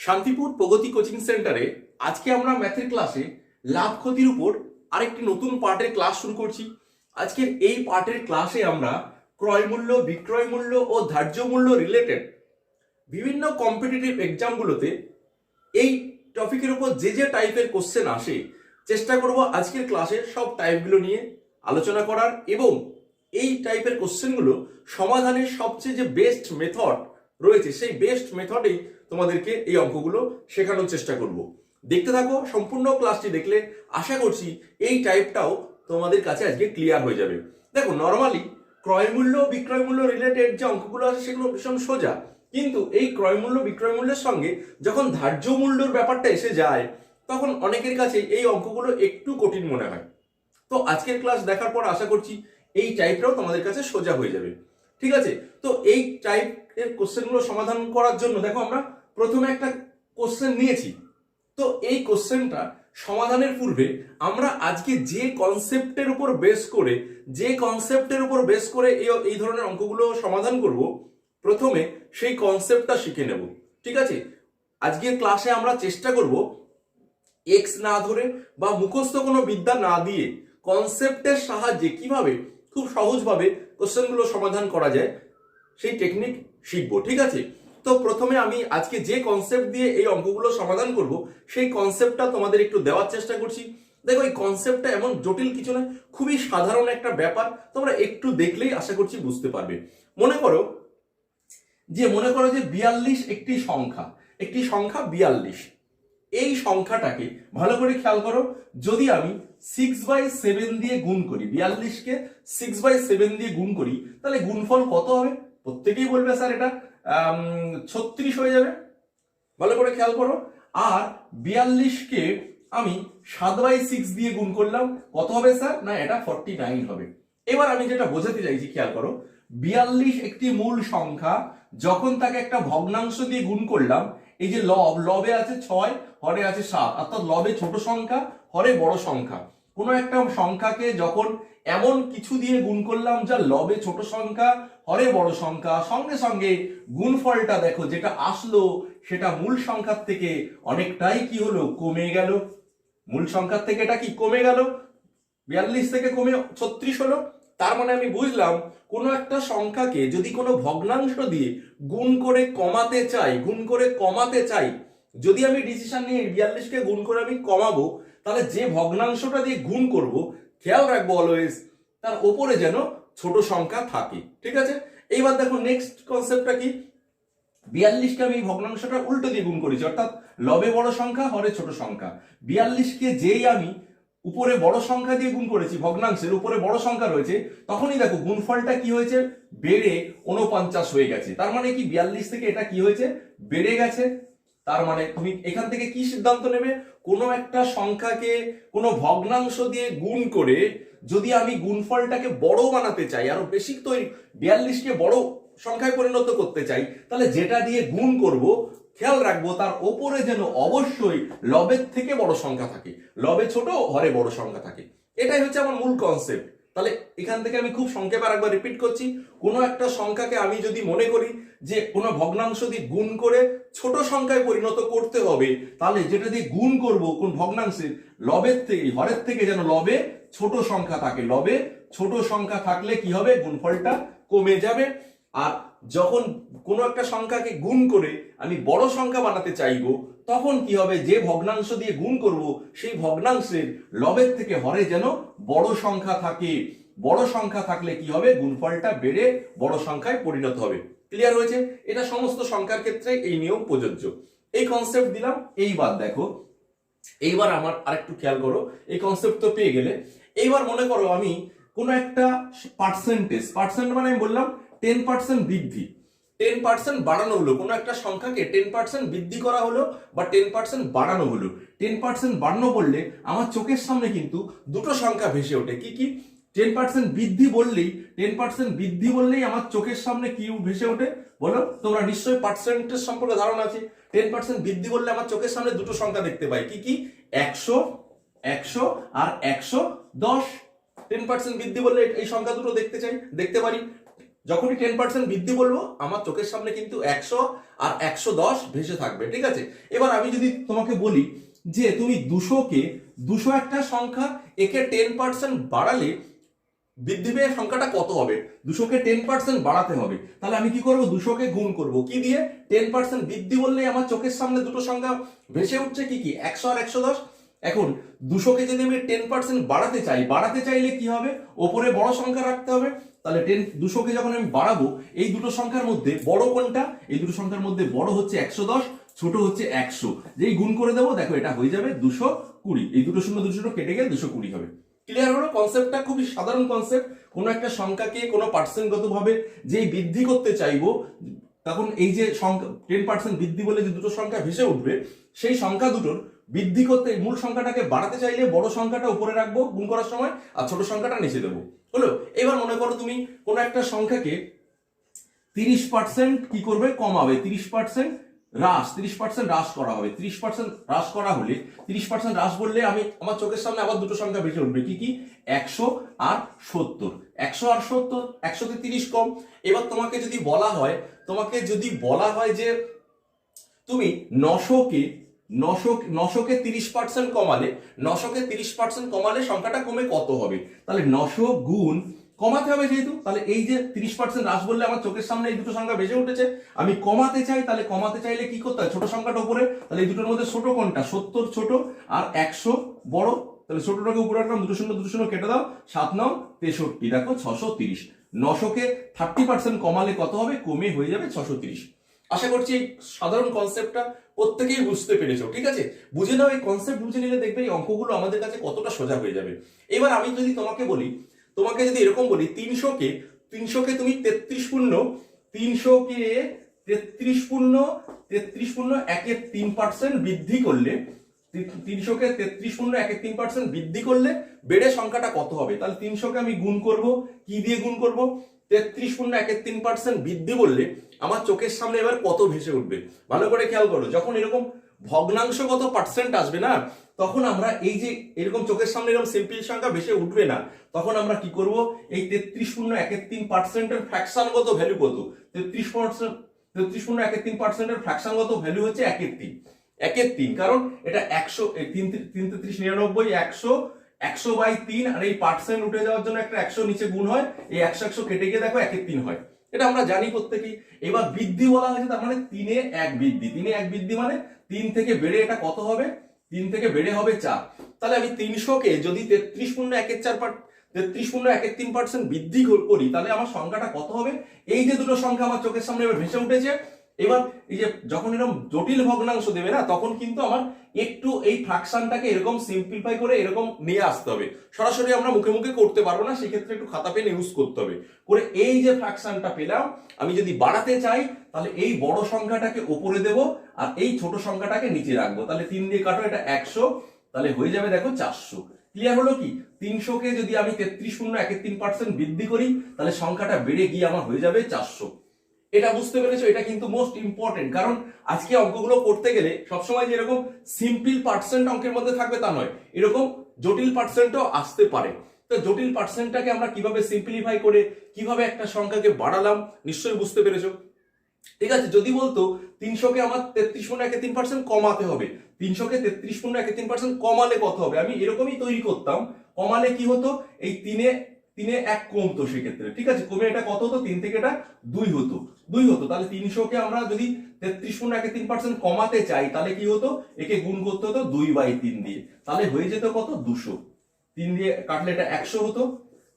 শান্তিপুর প্রগতি coaching সেন্টারে আজকে আমরা ম্যাথের ক্লাসে লাভ ক্ষতির উপর আরেকটি নতুন পার্টের ক্লাস শুরু করছি। আজকের এই পার্টের ক্লাসে আমরা ক্রয় মূল্য, বিক্রয় মূল্য ও ধার্য মূল্য রিলেটেড বিভিন্ন কম্পিটিটিভ এক্সামগুলোতে এই টপিকের উপর যে যে টাইপের কোশ্চেন আসে চেষ্টা করব আজকের ক্লাসে সব টাইপগুলো নিয়ে আলোচনা করার এবং এই টাইপের কোশ্চেনগুলো সমাধানের সবচেয়ে যে বেস্ট মেথড রয়েছে সেই বেস্ট মেথডেই তোমাদেরকে এই অঙ্কগুলো শেখানোর চেষ্টা করব। দেখতে থাকো, সম্পূর্ণ ক্লাসটি দেখলে আশা করছি এই টাইপটাও তোমাদের কাছে আজকে ক্লিয়ার হয়ে যাবে। দেখো, নর্মালি ক্রয় মূল্য বিক্রয় মূল্য রিলেটেড যে অঙ্কগুলো আছে সেগুলো ভীষণ সোজা, কিন্তু এই ক্রয় মূল্য বিক্রয় মূল্যের সঙ্গে যখন ধার্য মূল্যর ব্যাপারটা এসে যায় তখন অনেকের কাছে এই অঙ্কগুলো একটু কঠিন মনে হয়। তো আজকের ক্লাস দেখার পর আশা করছি এই টাইপটাও তোমাদের কাছে সোজা হয়ে যাবে। ঠিক আছে, তো এই টাইপের কোশ্চেনগুলো সমাধান করার জন্য দেখো আমরা প্রথমে একটা কোশ্চেন নিয়েছি। তো এই কোশ্চেনটা সমাধানের পূর্বে আমরা আজকে যে কনসেপ্টের উপর বেস করে এই ধরনের অঙ্কগুলো সমাধান করব, প্রথমে সেই কনসেপ্টটা শিখে নেব। ঠিক আছে, আজকের ক্লাসে আমরা চেষ্টা করব এক্স না ধরে বা মুখস্থ কোনো বিদ্যা না দিয়ে কনসেপ্টের সাহায্যে কিভাবে খুব সহজভাবে কোশ্চেনগুলো সমাধান করা যায় সেই টেকনিক শিখবো। ঠিক আছে, তো প্রথমে আমি আজকে যে কনসেপ্ট দিয়ে এই অঙ্কগুলো সমাধান করব সেই কনসেপ্টটা তোমাদের একটু দেওয়ার চেষ্টা করছি। দেখো, এই কনসেপ্টটা এমন জটিল কিছু নয়, খুবই সাধারণ একটা ব্যাপার, তোমরা একটু দেখলেই আশা করছি বুঝতে পারবে। মনে করো যে 42 একটি সংখ্যা 42। এই সংখ্যাটাকে ভালো করে খেয়াল করো, যদি আমি 6/7 দিয়ে গুণ করি, 42কে 6/7 দিয়ে গুণ করি, তাহলে গুণফল কত হবে? প্রত্যেকেই বলবে স্যার এটা 36 হয়ে যাবে। ভালো করে খেয়াল করো। আর 42কে আমি 7/6 দিয়ে গুণ করলাম, কত হবে স্যার? না, এটা 49 হবে। এবার আমি যেটা বোঝাতে চাইছি খেয়াল করো, 42 একটি মূল সংখ্যা, যখন তাকে একটা ভগ্নাংশ দিয়ে গুণ করলাম, এই যে লবে আছে 6, হরে আছে 7, অর্থাৎ লবে ছোট সংখ্যা, হরে বড় সংখ্যা। কোনো একটা সংখ্যাকে যখন এমন কিছু দিয়ে গুণ করলাম যা লবে ছোট সংখ্যা, হরে বড় সংখ্যা, সঙ্গে সঙ্গে গুণফলটা দেখো যেটা আসলো সেটা মূল সংখ্যার থেকে অনেকটাই কি হলো, কমে গেল। মূল সংখ্যার থেকে এটা কি কমে গেল, 42 থেকে কমে 36 হলো। তার মানে আমি বুঝলাম কোনো একটা সংখ্যাকে যদি কোনো ভগ্নাংশ দিয়ে গুণ করে কমাতে চাই, যদি আমি ডিসিশন নিয়ে 42কে গুণ করে আমি কমাবো, তাহলে যে ভগ্নাংশটা দিয়ে গুণ করব খেয়াল রাখবো অলওয়েজ তার ওপরে যেন ছোট সংখ্যা থাকে। ঠিক আছে, এইবার দেখো নেক্সট কনসেপ্টটা কি, 42কে আমি ভগ্নাংশটা উল্টো দিয়ে গুণ করেছি, অর্থাৎ লবে বড় সংখ্যা, হরে ছোট সংখ্যা। 42কে যেই আমি উপরে বড় সংখ্যা দিয়ে গুণ করেছি, ভগ্নাংশের উপরে বড় সংখ্যা রয়েছে, তখনই দেখো গুণফলটা কি হয়েছে, বেড়ে 49 হয়ে গেছে। তার মানে কি 42 থেকে এটা কি হয়েছে, বেড়ে গেছে। তার মানে তুমি এখান থেকে কি সিদ্ধান্ত নেবে, কোনো একটা সংখ্যাকে কোনো ভগ্নাংশ দিয়ে গুণ করে যদি আমি গুণফলটাকে বড় বানাতে চাই, আরো বেশি তৈরি 42কে বড় সংখ্যায় পরিণত করতে চাই, তাহলে যেটা দিয়ে গুণ করব খেয়াল রাখবো তার ওপরে যেন অবশ্যই লবের থেকে বড় সংখ্যা থাকে, লবে ছোট হরে বড় সংখ্যা থাকে। এটাই হচ্ছে আমার মূল কনসেপ্ট। তাহলে এখান থেকে আমি খুব সংক্ষেপে আরেকবার রিপিট করছি, কোনো একটা সংখ্যাকে আমি যদি মনে করি যে কোনো ভগ্নাংশ দিয়ে গুণ করে ছোট সংখ্যায় পরিণত করতে হবে, তাহলে যেটা দিয়ে গুণ করব কোন ভগ্নাংশের লবের থেকে হরের থেকে যেন লবে ছোট সংখ্যা থাকে, লবে ছোট সংখ্যা থাকলে কি হবে, গুণফলটা কমে যাবে। আর যখন কোনো একটা সংখ্যাকে গুণ করে আমি বড় সংখ্যা বানাতে চাইবো, তখন কি হবে, যে ভগ্নাংশ দিয়ে গুণ করব সেই ভগ্নাংশের লবের থেকে হরে যেন বড় সংখ্যা থাকে। বড় সংখ্যা থাকলে কি হবে, গুণফলটা বেড়ে বড় সংখ্যায় পরিণত হবে। ক্লিয়ার হয়েছে? এটা সমস্ত সংখ্যার ক্ষেত্রে এই নিয়ম প্রযোজ্য। এই কনসেপ্ট দিলাম। এইবার দেখো, এইবার আমার আরেকটু খেয়াল করো, এই কনসেপ্ট তো পেয়ে গেলে। এইবার মনে করো আমি কোনো একটা পার্সেন্ট মানে আমি বললাম 10% বৃদ্ধি, 10% বাড়ানো হলো, কোনো একটা সংখ্যাকে 10% বৃদ্ধি করা হলো বা 10% বাড়ানো হলো। 10% বাড়ানো বললে আমার চোখের সামনে কিন্তু দুটো সংখ্যা ভেসে ওঠে। কি কি? 10% বৃদ্ধি বললেই আমার চোখের সামনে কি ভেসে ওঠে বলো? তোমরা নিশ্চয়ই পার্সেন্টেজ সম্পর্কে ধারণা আছে। 10% বৃদ্ধি বললে আমার চোখের সামনে দুটো সংখ্যা দেখতে পাই। কি কি? 100 আর 110। 10% বৃদ্ধি বললে এই সংখ্যা দুটো দেখতে পারি। যখনই 10% বৃদ্ধি বলবো আমার চোখের সামনে কিন্তু 100 আর 110 ভেসে থাকবে, ঠিক আছে। এবার আমি যদি তোমাকে বলি যে তুমি 200 একটা সংখ্যা, একে 10% বাড়ালে বৃদ্ধি পেয়ে সংখ্যাটা কত হবে? 200কে 10% বাড়াতে হবে, তাহলে আমি কি করব? 200কে গুণ করব কি দিয়ে? 10% বৃদ্ধি বললেই আমার চোখের সামনে দুটো সংখ্যা ভেসে উঠছে, কি কি? 100 আর 110। এখন 200কে যদি আমি 10% বাড়াতে চাইলে কি হবে? ওপরে বড় সংখ্যা রাখতে হবে। তাহলে 200কে যখন আমি বাড়াবো, এই দুটো সংখ্যার মধ্যে বড় কোনটা? এই দুটো সংখ্যার মধ্যে বড় হচ্ছে 110, ছোট হচ্ছে 100। যেই গুণ করে দেবো, দেখো এটা হয়ে যাবে 220। এই দুটো শূন্য দুটো কেটে গেলে 220 হবে। ক্লিয়ার হলো? কনসেপ্টটা খুবই সাধারণ কনসেপ্ট। কোনো একটা সংখ্যাকে কোনো পার্সেন্টগত ভাবে যেই বৃদ্ধি করতে চাইবো, তখন এই যে সংখ্যা 10% বৃদ্ধি বলে যে দুটো সংখ্যা ভেসে উঠবে, সেই সংখ্যা দুটোর বৃদ্ধি করতে মূল সংখ্যাটাকে বাড়াতে চাইলে বড় সংখ্যাটা উপরে রাখবো গুণ করার সময়, আর ছোট সংখ্যাটা নিচে দেবো। হলো? এবার মনে করো তুমি কোনো একটা সংখ্যাকে 30% কি করবে? কমাবে। 30% হ্রাস করা হবে। 30% হ্রাস করা হলে, 30% হ্রাস বললে আমি আমার চোখের সামনে আবার দুটো সংখ্যা ভেসে উঠবে, কি কি? 100 আর 70। 100 আর 70, 100তে 30 কম। এবার তোমাকে যদি বলা হয় যে তুমি 900কে 30% কমালে, 900কে 30% কমালে সংখ্যাটা কমে কত হবে? তাহলে 900 গুণ কমাতে হবে যেহেতু, তাহলে এই যে 30% হ্রাস বললে আমার চোখের সামনে এই দুটো সংখ্যা ভেসে উঠেছে, আমি কমাতে চাই, তাহলে কমাতে চাইলে কি করতে হয়? ছোট সংখ্যাটা উপরে। তাহলে এই দুটোর মধ্যে ছোট কোনটা? 70 ছোট আর 100 বড়। তাহলে ছোটটাকে উপরে রাখলাম, দুটো শূন্য কেটে দাও, 7 9 63, দেখো 630। 900কে 30% কমালে কত হবে? কমে হয়ে যাবে 630। আশা করছি এই সাধারণ কনসেপ্টটা প্রত্যেকেই বুঝতে পেরেছো, ঠিক আছে। বুঝে নাও, এই কনসেপ্ট বুঝে নিলে দেখবে এই অঙ্কগুলো আমাদের কাছে কতটা সোজা হয়ে যাবে। এবার আমি যদি তোমাকে যদি এরকম বলি, 300কে তুমি 33 পূর্ণ 1/3% বৃদ্ধি করলে, 300কে 33 পূর্ণ 1/3% বৃদ্ধি করলে বেড়ে সংখ্যাটা কত হবে? তাহলে 300কে আমি গুণ করব, কি দিয়ে গুণ করব? 33 পূর্ণ 1/3% বৃদ্ধি বললে আমার চোখের সামনে এবার কত ভেসে উঠবে? ভালো করে খেয়াল করো। যখন এরকম ভগ্নাংশগত পার্সেন্ট আসবে না, তখন আমরা এই যে এরকম চোখের সামনে এরকম সিম্পল সংখ্যা ভেসে উঠবে না, তখন আমরা কি করব? এই 33 পূর্ণ 1/3% এর ফ্র্যাকশনগত ভ্যালু কত? 33 পূর্ণ 1/3% এর ফ্র্যাকশনগত ভ্যালু হচ্ছে 1/3। কারণ এটা 100, 3 3 33 99, 100/3, আর এই পার্সেন্ট উঠে যাওয়ার জন্য একটা 100 নিচে গুণ হয়, এই 100 কেটে গিয়ে দেখো 1/3 হয়। এটা আমরা জানি প্রত্যেকেই। এবার বৃদ্ধি বলা হয়েছে, তার মানে 3 এ 1 বৃদ্ধি। 3 এ 1 বৃদ্ধি মানে 3 থেকে বেড়ে এটা কত হবে? 3 থেকে বেড়ে হবে 4। তাহলে আমি 300কে যদি 33 পূর্ণ 1/3% বৃদ্ধি করি, তাহলে আমার সংখ্যাটা কত হবে? এই যে দুটো সংখ্যা আমার চোখের সামনে এবার ভেসে উঠেছে। এবার এই যে যখন এরকম জটিল ভগ্নাংশ দেবে না, তখন কিন্তু আমার একটু এই ফ্র্যাকশনটাকে এরকম সিম্পলিফাই করে এরকম নিয়ে আসতে হবে। সরাসরি আমরা মুখে মুখে করতে পারবো না, সেক্ষেত্রে একটু খাতা পেন ইউজ করতে হবে। করে এই যে ফ্র্যাকশনটা পেলাম, আমি যদি বাড়াতে চাই, তাহলে এই বড় সংখ্যাটাকে উপরে দেব আর এই ছোট সংখ্যাটাকে নিচে রাখবো। তাহলে 3 দিয়ে কাটো, এটা 100, তাহলে হয়ে যাবে দেখো 400। ক্লিয়ার হলো কি? 300কে যদি আমি 33 পূর্ণ 1/3% বৃদ্ধি করি, তাহলে সংখ্যাটা বেড়ে গিয়ে আমার হয়ে যাবে 400। এটা বুঝতে পেরেছো? এটা কিন্তু মোস্ট ইম্পর্টেন্ট, কারণ আজকে অঙ্কগুলো করতে গেলে সবসময় যে এরকম সিম্পল পার্সেন্ট অঙ্কের মধ্যে থাকবে তা নয়, এরকম জটিল পার্সেন্টও আসতে পারে। তো জটিল পার্সেন্টটাকে আমরা কিভাবে সিম্পলিফাই করে কিভাবে একটা সংখ্যাকে বাড়ালাম, নিশ্চয়ই বুঝতে পেরেছো। ঠিক আছে, যদি বলতো 300কে আমার 33 পূর্ণ 1/3% কমাতে হবে, 300কে 33 পূর্ণ 1/3% কমালে কত হবে? আমি এরকমই তৈরি করতাম। কমালে কি হতো? এই 3 এ 1 কমতো সেক্ষেত্রে, ঠিক আছে। কমে এটা কত হতো? 3 থেকে এটা 2 হতো। তাহলে 300কে আমরা যদি 33 পূর্ণ 1/3% কমাতে চাই, তাহলে কি হতো? একে গুণ করতে হতো 2/3 দিয়ে, তাহলে হয়ে যেত কত? 200। 3 দিয়ে কাটলে এটা 100 হতো,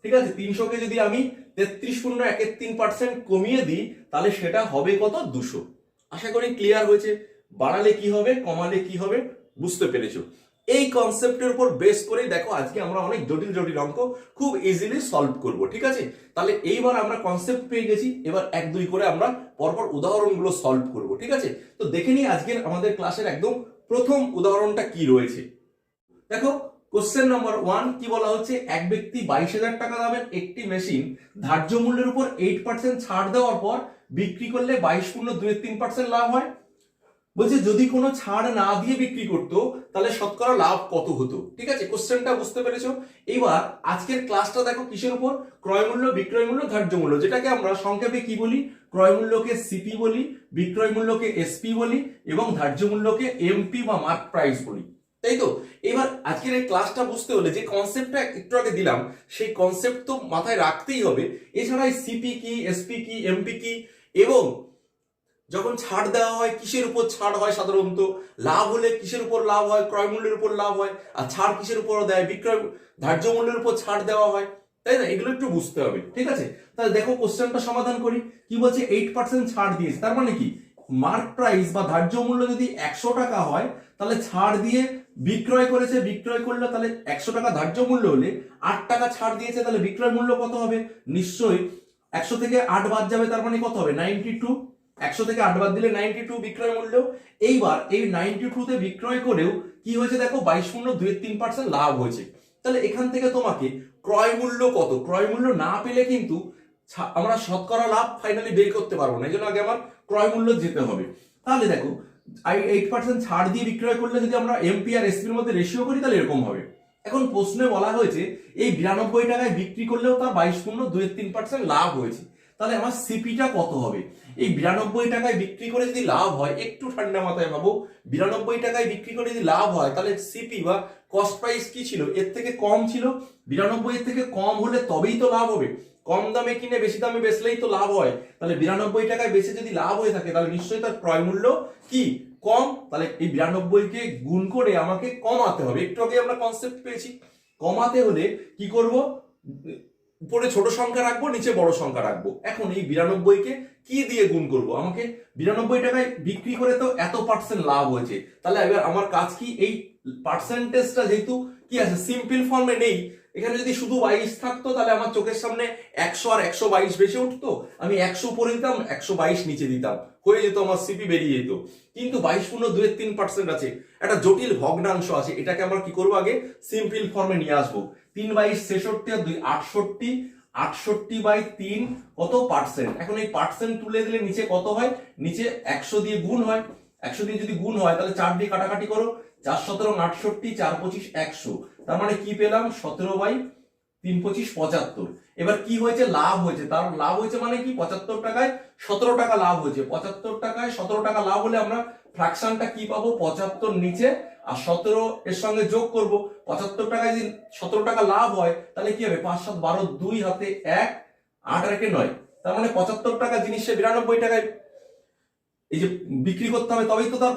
ঠিক আছে। 300কে যদি আমি 33 পূর্ণ 1/3% কমিয়ে দিই, তাহলে সেটা হবে কত? 200। আশা করি ক্লিয়ার হয়েছে। বাড়ালে কি হবে, কমালে কি হবে, বুঝতে পেরেছো। এই কনসেপ্টের উপর বেস করেই দেখো আজকে আমরা অনেক জটিল জটিল অঙ্ক খুব ইজিলি সলভ করব, ঠিক আছে। তাহলে এইবার আমরা কনসেপ্ট পেয়ে গেছি, এবার 1 2 করে আমরা পরপর উদাহরণগুলো সলভ করব, ঠিক আছে। তো দেখে নিই আজকের আমাদের ক্লাসের একদম প্রথম উদাহরণটা কি রয়েছে। দেখো, কোশ্চেন নাম্বার 1 কি বলা হচ্ছে? এক ব্যক্তি 22,000 টাকা দামের একটি মেশিন ধার্য মূল্যের উপর 8% ছাড় দেওয়ার পর বিক্রি করলে 22 পূর্ণ 2/3% লাভ হয়। বলছে যদি কোনো ছাড় না দিয়ে বিক্রি করতো তাহলে শতকরা লাভ কত হতো। ঠিক আছে, কোশ্চেনটা বুঝতে পেরেছো? এবার আজকের ক্লাসটা দেখো কিসের উপর, ক্রয় মূল্য, বিক্রয় মূল্য, ধার্য মূল্য, যেটাকে আমরা সংক্ষেপে কি বলি, ক্রয় মূল্যকে সিপি বলি, বিক্রয় মূল্যকে এসপি বলি এবং ধার্য মূল্যকে এমপি বা মার্ক প্রাইস বলি, তাই তো? এবার আজকের এই ক্লাসটা বুঝতে হলে যে কনসেপ্টটা একটু আগে দিলাম সেই কনসেপ্ট তো মাথায় রাখতেই হবে। এছাড়া সিপি কি, এসপি কি, এমপি কি, এবং যখন ছাড় দেওয়া হয় কিসের উপর ছাড় হয়, সাধারণত লাভ হলে কিসের উপর লাভ হয়, ক্রয় মূল্যের উপর লাভ হয়, আর ছাড় কিসের উপর দেয়, বিক্রয় ধার্য মূল্যের উপর ছাড় দেওয়া হয়, তাই না? এগুলো একটু বুঝতে হবে। ঠিক আছে, তাহলে দেখো কোশ্চেনটা সমাধান করি। কি বলছে, 8% ছাড় দিয়েছে, তার মানে কি মার্ক প্রাইস বা ধার্য মূল্য যদি 100 টাকা হয় তাহলে ছাড় দিয়ে বিক্রয় করেছে, বিক্রয় করলে তাহলে 100 টাকা ধার্য মূল্য হলে 8 টাকা ছাড় দিয়েছে, তাহলে বিক্রয় মূল্য কত হবে? নিশ্চয়ই 100 থেকে 8 বাদ যাবে, তার মানে কত হবে? 92। 100 থেকে 8 বাদ দিলে 92 বিক্রয় মূল্য। এইবার এই 92 তে বিক্রয় করেও কি হয়েছে দেখো, 22.23% লাভ হয়েছে। তাহলে এখান থেকে তোমাকে ক্রয় মূল্য কত, ক্রয় মূল্য না পেলে কিন্তু আমরা শতকরা লাভ ফাইনালি বের করতে পারবো না, এই জন্য আগে আমার ক্রয় মূল্য যেতে হবে। তাহলে দেখো 8% ছাড় দিয়ে বিক্রয় করলে যদি আমরা এমপি আর এসপির মধ্যে রেশিও করি তাহলে এরকম হবে। এখন প্রশ্নে বলা হয়েছে এই 92 টাকায় বিক্রি করলেও তার 22.23% লাভ হয়েছে, তাহলে আমার সিপিটা কত হবে? এই 92 টাকায় বিক্রি করে যদি লাভ হয়, একটু ঠান্ডা মাথায় ভাবো, 92 টাকায় বিক্রি করে যদি লাভ হয় তাহলে সিপি বা কস্ট প্রাইস কি ছিল? এর থেকে কম ছিল। 92 এর থেকে কম হলে তবেই তো লাভ হবে। কম দামে কিনে বেশি দামে বেচলেই তো লাভ হয়। তাহলে 92 টাকায় বেচে যদি লাভ হয়ে থাকে তাহলে নিশ্চয়ই তার ক্রয় মূল্য কি কম। তাহলে এই 92 কে গুণ করে আমাকে কমাতে হবে। একটু আগে আমরা কনসেপ্ট পেয়েছি, কমাতে হলে কি করব, উপরে ছোট সংখ্যা রাখবো, নিচে বড় সংখ্যা রাখবো। এখন এই 92 কে কি দিয়ে গুণ করব? আমাকে 92 টাকায় বিক্রি করে তো এত পার্সেন্ট লাভ হয়েছে, তাহলে এবার আমার কাজ কি, এই পার্সেন্টেজটা যেহেতু কি আছে সিম্পল ফর্মে নেই, এখানে যদি শুধু 22 থাকতো তাহলে আমার চোখের সামনে 100 আর 122 বেশি উঠতো, আমি 100 উপরে দিতাম, 122 নিচে দিতাম, হয়ে যেত, আমার সিপি বেরিয়ে যেত। কিন্তু 22.23% আছে, একটা জটিল ভগ্নাংশ আছে, এটাকে আমরা কি করবো, আগে সিম্পল ফর্মে নিয়ে আসবো। 3/22 66 আর 2 68, 68/3 কত পার্সেন্ট। এখন এই পার্সেন্ট তুলে দিলে নিচে কত হয়, নিচে 100 দিয়ে গুণ হয়, 100 দিয়ে যদি গুণ হয় তাহলে 4 দিয়ে কাটাকাটি করো, 4 17 68, 4 25 100, তার মানে কি পেলাম, 17/3 25 75। এবার কি হয়েছে, লাভ হয়েছে, তার লাভ হয়েছে মানে কি, 75 টাকায় 17 টাকা লাভ হয়েছে। 75 টাকায় 17 টাকা লাভ হলে আমরা ফ্র্যাকশনটা কি পাবো, 75 নিচে আর 17 এর সঙ্গে যোগ করব। 75 টাকায় যদি 17 টাকা লাভ হয় তাহলে কি হবে, 5 7 12, 2 হাতে 1, 8 আর 1 9, তার মানে 75 টাকা জিনিসে 92 টাকায় এই যে বিক্রি করতে হবে, তবেই তো তার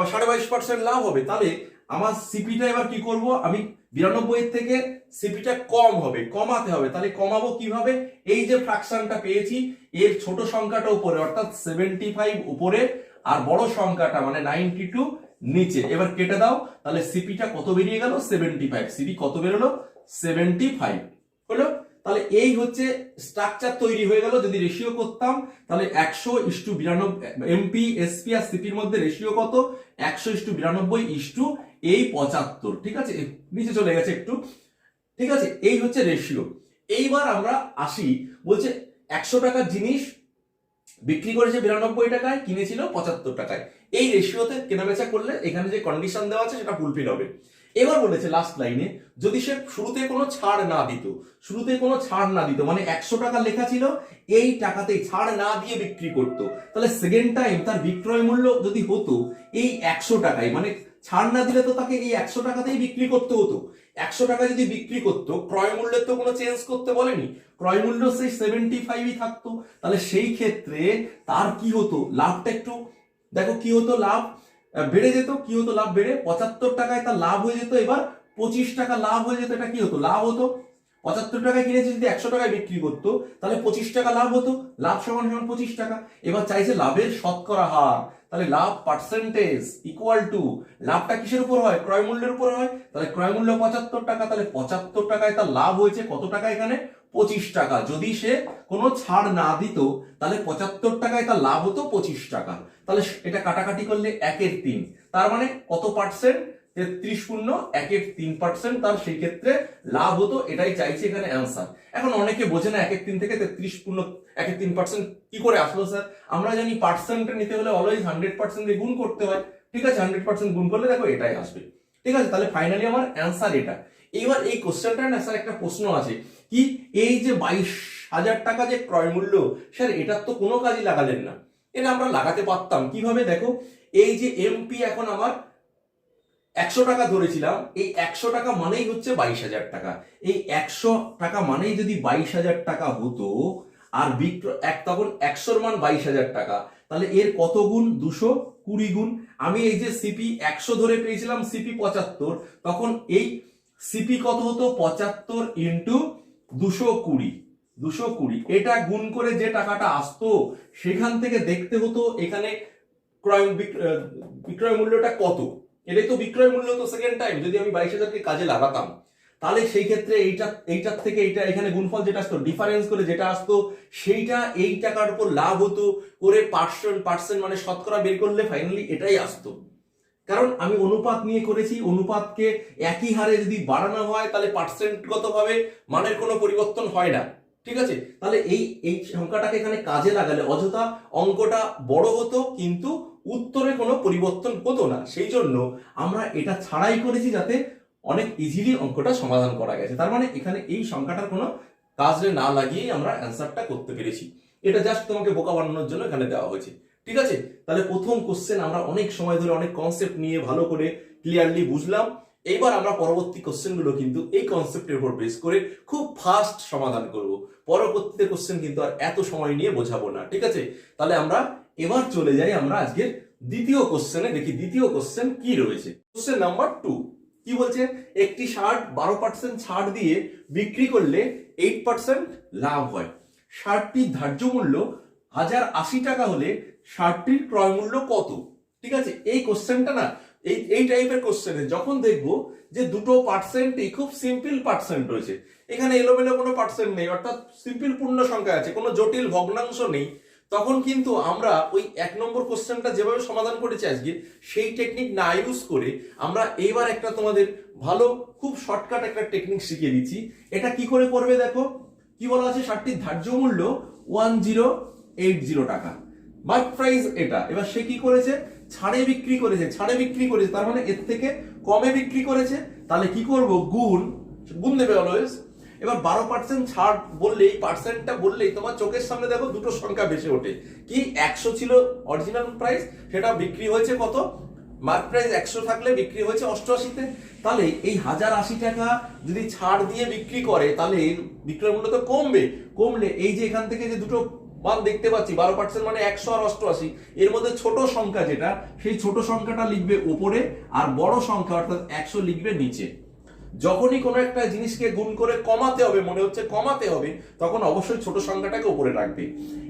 22.5% লাভ হবে। তাহলে আমার সিপিটা এবার কি করব, আমি 92 এর থেকে সিপিটা কম হবে, কমাতে হবে। তাহলে কমাবো কিভাবে, এই যে ফ্র্যাকশনটা পেয়েছি এর ছোট সংখ্যাটা উপরে অর্থাৎ 75 উপরে আর বড় সংখ্যাটা মানে 92 নিচে। এবার কেটে দাও, তাহলে সিপিটা কত বেরিয়ে গেল, 75। সিপি কত বেরোলো, 75 হলো। তাহলে এই হচ্ছে স্ট্রাকচার তৈরি হয়ে গেল। যদি রেশিও করতাম তাহলে 100:92, এমপি এসপি আর সিপির মধ্যে রেশিও কত, 100:92 এই 75। ঠিক আছে, নিচে চলে গেছে একটু। ঠিক আছে, এই হচ্ছে রেশিও। এইবার আমরা আসি, বলছে 100 টাকার জিনিস বিক্রি করেছে 92 টাকায়, কিনেছিল 75 টাকায়। এই রেশিওতে কেনাবেচা করলে এখানে যে কন্ডিশন দেওয়া আছে সেটা ফুলফিল হবে। এবার বলেছে লাস্ট লাইনে, যদি সে শুরুতে কোনো ছাড় না দিত, শুরুতে কোনো ছাড় না দিত মানে 100 টাকা লেখা ছিল, এই টাকাতেই ছাড় না দিয়ে বিক্রি করতো, তাহলে সেকেন্ড টাইম তার বিক্রয় মূল্য যদি হতো এই 100 টাকায়, মানে ছাড় না দিলে তো তাকে এই 100 টাকাতেই বিক্রি করতে হতো। 100 টাকা যদি বিক্রি করতো, ক্রয় মূল্যের তো কোনো চেঞ্জ করতে বলেনি, ক্রয় মূল্য সেই 75ই থাকতো। তাহলে সেই ক্ষেত্রে তার কি হতো, লাভটা একটু দেখো, কি হতো, লাভ বেড়ে যেত। কি হতো, লাভ বেড়ে 75 টাকায় তার লাভ হয়ে যেত, এবার 25 টাকা লাভ হয়ে যেত। এটা কি হতো, লাভ হতো। 75 টাকায় কিনেছে, যদি 100 টাকায় বিক্রি করতো তাহলে 25 টাকা লাভ হতো, লাভ সমান সমান 25 টাকা। এবার চাইছে লাভের শতকরা হার, তাহলে লাভ পার্সেন্টেজ ইকুয়াল টু, লাভটা কিসের উপর হয়, ক্রয় মূল্যের উপর হয়। তাহলে ক্রয় মূল্য 75 টাকা, তাহলে 75 টাকায় তার লাভ হয়েছে কত টাকা, এখানে 25 টাকা। যদি সে কোনো ছাড় না দিত তাহলে 75 টাকায় তার লাভ হতো 25 টাকা। তাহলে এটা কাটাকাটি করলে 1/3, তার মানে কত পার্সেন্ট, 33.13%, তার সেই ক্ষেত্রে লাভ হতো, এটাই চাইছে এখানে অ্যান্সার। এখন অনেকে বোঝে না 1.3 থেকে 33.13% কি করে আসলো স্যার। আমরা জানি পার্সেন্টে নিতে হলে অলওয়েজ 100% দিয়ে গুণ করতে হয়, ঠিক আছে, 100% গুণ করলে দেখো এটাই আসবে, ঠিক আছে। তাহলে ফাইনালি আমার অ্যান্সার এটা। এইবার এই কোশ্চেনটা না স্যার একটা প্রশ্ন আছে কি, এই যে 22,000 টাকা যে ক্রয় মূল্য, স্যার এটার তো কোনো কাজই লাগালেন না। এটা আমরা লাগাতে পারতাম কিভাবে, দেখো এই যে এমপি এখন আমার 100 টাকা ধরেছিলাম, এই 100 টাকা মানেই হচ্ছে 22,000 টাকা। এই 100 টাকা মানেই যদি 22,000 টাকা হতো, আর তখন 100-র মান 22,000 টাকা, তাহলে এর কত গুণ, 220 গুণ। আমি এই যে সিপি 100 ধরে পেয়েছিলাম, সিপি 75, তখন এই সিপি কত হতো, 75 ইন্টু 220, এটা গুণ করে যে টাকাটা আসতো সেখান থেকে দেখতে হতো এখানে বিক্রয় মূল্যটা কত। এটাই তো বিক্রয় মূল্য। তো সেকেন্ড টাইম যদি আমি 22,000কে কাজে লাগাতাম, তাহলে সেই ক্ষেত্রে এইটার থেকে এইটা এখানে গুণফল যেটা আসতো, ডিফারেন্স করে যেটা আসতো, সেইটা এই টাকার উপর লাভ হতো করে পার্সেন্ট মানে শতকরা বের করলে ফাইনালি এটাই আসতো। কারণ আমি অনুপাত নিয়ে করেছি, অনুপাতকে একই হারে যদি বাড়ানো হয় তাহলে পার্সেন্টগতভাবে মানের কোনো পরিবর্তন হয় না, ঠিক আছে। তাহলে এই সংখ্যাটাকে এখানে কাজে লাগালে অযথা অঙ্কটা বড় হতো কিন্তু উত্তরে কোনো পরিবর্তন হতো না। সেই জন্য আমরা এটা ছাড়াই করেছি, যাতে অনেক ইজিলি অঙ্কটা সমাধান করা গেছে। তার মানে এখানে এই সংখ্যাটার কোনো কাজে না লাগিয়েই আমরা অ্যান্সারটা করতে পেরেছি। এটা জাস্ট তোমাকে বোকা বানানোর জন্য এখানে দেওয়া হয়েছে, ঠিক আছে। তাহলে প্রথম কোশ্চেন আমরা অনেক সময় ধরে অনেক কনসেপ্ট নিয়ে ভালো করে ক্লিয়ারলি বুঝলাম। এইবার আমরা পরবর্তী কোশ্চেনগুলো কিন্তু এই কনসেপ্টের উপর বেস করে খুব ফাস্ট সমাধান করব। পরবর্তীতে কোশ্চেন কিন্তু আর এত সময় নিয়ে বোঝাবো না, ঠিক আছে। তাহলে আমরা এবার চলে যাই আমরা আজকের দ্বিতীয় কোশ্চেনে, দেখি দ্বিতীয় কোশ্চেন কি রয়েছে। কোশ্চেন নাম্বার 2 কি বলছে, একটি শার্ট 12% ছাড় দিয়ে বিক্রি করলে 8% লাভ হয়। শার্টটির ধার্য মূল্য 1,080 টাকা হলে শার্টটির ক্রয় মূল্য কত, ঠিক আছে। এই কোশ্চেনটা না এই টাইপের কোশ্চেনে যখন দেখবো যে দুটো পার্সেন্টই খুব সিম্পল পার্সেন্ট রয়েছে, এখানে এলোমেলো কোনো পার্সেন্ট নেই, অর্থাৎ সিম্পল পূর্ণ সংখ্যা আছে, কোনো জটিল ভগ্নাংশ নেই, তখন কিন্তু আমরা ওই 1 নম্বর কোশ্চেনটা যেভাবে সমাধান করেছি আজকে, সেই টেকনিক না ইউজ করে আমরা এইবার একটা তোমাদের ভালো খুব শর্টকাট একটা টেকনিক শিখিয়ে দিচ্ছি। এটা কি করে করবে দেখো, কি বলা আছে, শার্টটির ধার্য মূল্য 1080 টাকা, মার্ক প্রাইস এটা। এবার সে কি করেছে, ছাড়ে বিক্রি করেছে, তার মানে এর থেকে কমে বিক্রি করেছে। তাহলে কি করব, গুণ দেবে অলওয়েজ। এবার 12% ছাড় বললেই, পার্সেন্টটা বললেই তোমার চোখের সামনে দেখো দুটো সংখ্যা ভেসে ওঠে। কি 100 ছিল অরিজিনাল প্রাইস, সেটা বিক্রি হয়েছে কত, মার্ক প্রাইস 100 থাকলে বিক্রি হয়েছে 88-তে। তাহলে এই 1,080 টাকা যদি ছাড় দিয়ে বিক্রি করে, তাহলে বিক্রয় মূল্য তো কমলে এই যে এখান থেকে যে দুটো মান দেখতে পাচ্ছি 12% মানে 100 আর 88, এর মধ্যে ছোট সংখ্যা যেটা, সেই ছোট সংখ্যাটা লিখবে উপরে আর বড় সংখ্যা অর্থাৎ 100 লিখবে নিচে। যখনই কোনো একটা জিনিসকে গুণ করে কমাতে হবে, মনে হচ্ছে কমাতে হবে, তখন অবশ্যই ছোট সংখ্যাটাকে উপরে রাখবে।